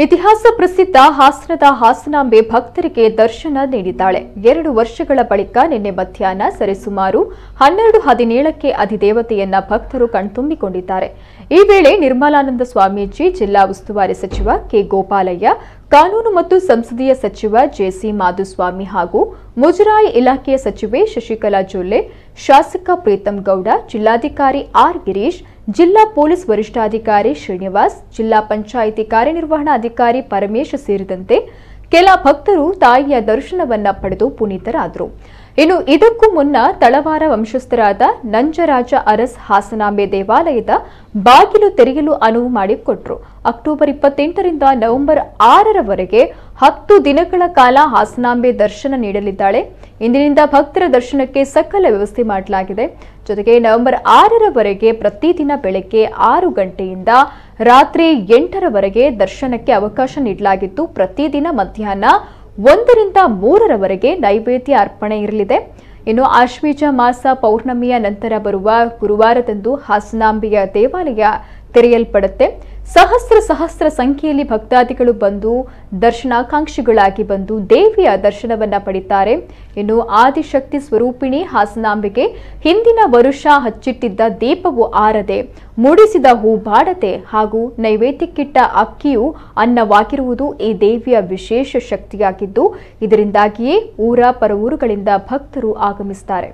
ಇತಿಹಾಸ ಪ್ರಸಿದ್ಧ ಹಾಸನದ ಹಾಸನಾಂಬೆ ಭಕ್ತರಿಗೆ ದರ್ಶನ ನೀಡಿದ್ದಾಳೆ. 2 ವರ್ಷಗಳ ಬಳಿಕ ನಿನ್ನೆ ಮಧ್ಯಾಹ್ನ ಸರಿಸುಮಾರು 12:17ಕ್ಕೆ ಅಧಿದೇವತೆಯನ್ನ ಭಕ್ತರು ಕಣ್ತುಂಬಿಕೊಂಡಿದ್ದಾರೆ. ಈ ವೇಳೆ ನಿರ್ಮಲಾನಂದ ಸ್ವಾಮೀಜಿ, ಜಿಲ್ಲಾ ಉಸ್ತುವಾರಿ ಸಚಿವ ಕೆ ಗೋಪಾಲಯ್ಯ, ಕಾನೂನು ಮತ್ತು ಸಂಸದೀಯ ಸಚಿವ ಜೆಸಿ ಮಾಧುಸ್ವಾಮಿ ಹಾಗೂ ಮುಜರಾಯಿ ಇಲಾಖೆಯ ಸಚಿವೆ ಶಶಿಕಲಾ ಜೊಲ್ಲೆ, ಶಾಸಕ ಪ್ರೀತಂ ಗೌಡ, ಜಿಲ್ಲಾಧಿಕಾರಿ ಆರ್ ಗಿರೀಶ್, ಜಿಲ್ಲಾ ಪೊಲೀಸ್ ವರಿಷ್ಠಾಧಿಕಾರಿ ಶ್ರೀನಿವಾಸ್, ಜಿಲ್ಲಾ ಪಂಚಾಯಿತಿ ಕಾರ್ಯನಿರ್ವಹಣಾಧಿಕಾರಿ ಪರಮೇಶ್ ಸೇರಿದಂತೆ ಕೆಲ ಭಕ್ತರು ತಾಯಿಯ ದರ್ಶನವನ್ನ ಪಡೆದು ಪುನೀತರಾದರು. ಇನ್ನು ಇದಕ್ಕೂ ಮುನ್ನ ತಳವಾರ ವಂಶಸ್ಥರಾದ ನಂಜರಾಜ ಅರಸ್ ಹಾಸನಾಂಬೆ ದೇವಾಲಯದ ಬಾಗಿಲು ತೆರೆಯಲು ಅನುವು ಮಾಡಿಕೊಟ್ರು. ಅಕ್ಟೋಬರ್ 28ರಿಂದ ನವೆಂಬರ್ 6ರವರೆಗೆ 10 ದಿನಗಳ ಕಾಲ ಹಾಸನಾಂಬೆ ದರ್ಶನ ನೀಡಲಿದ್ದಾಳೆ. ಇಂದಿನಿಂದ ಭಕ್ತರ ದರ್ಶನಕ್ಕೆ ಸಕಲ ವ್ಯವಸ್ಥೆ ಮಾಡಲಾಗಿದೆ. ಜೊತೆಗೆ ನವೆಂಬರ್ 6ರವರೆಗೆ ಪ್ರತಿದಿನ ಬೆಳಗ್ಗೆ 6 ಗಂಟೆಯಿಂದ ರಾತ್ರಿ 8ರವರೆಗೆ ದರ್ಶನಕ್ಕೆ ಅವಕಾಶ ನೀಡಲಾಗಿದ್ದು, ಪ್ರತಿದಿನ ಮಧ್ಯಾಹ್ನ 1ರಿಂದ 3ರವರೆಗೆ ನೈವೇದ್ಯ ಅರ್ಪಣೆ ಇರಲಿದೆ. ಇನ್ನು ಆಶ್ವೀಜ ಮಾಸ ಪೌರ್ಣಮಿಯ ನಂತರ ಬರುವ ಗುರುವಾರದಂದು ಹಾಸನಾಂಬೆಯ ದೇವಾಲಯ ತೆರೆಯಲ್ಪಡುತ್ತೆ. ಸಹಸ್ರ ಸಂಖ್ಯೆಯಲ್ಲಿ ಭಕ್ತಾದಿಗಳು ಬಂದು ದರ್ಶನಾಕಾಂಕ್ಷಿಗಳಾಗಿ ಬಂದು ದೇವಿಯ ದರ್ಶನವನ್ನ ಪಡಿತಾರೆ. ಇನ್ನು ಆದಿಶಕ್ತಿ ಸ್ವರೂಪಿಣಿ ಹಾಸನಾಂಬೆಗೆ ಹಿಂದಿನ ವರುಷ ಹಚ್ಚಿಟ್ಟಿದ್ದ ದೀಪವು ಆರದೆ, ಮೂಡಿಸಿದ ಹೂ ಬಾಡದೆ ಹಾಗೂ ನೈವೇದ್ಯಕ್ಕಿಟ್ಟ ಅಕ್ಕಿಯು ಅನ್ನವಾಗಿರುವುದು ಈ ದೇವಿಯ ವಿಶೇಷ ಶಕ್ತಿಯಾಗಿದ್ದು, ಇದರಿಂದಾಗಿಯೇ ಊರ ಪರವೂರುಗಳಿಂದ ಭಕ್ತರು ಆಗಮಿಸುತ್ತಾರೆ.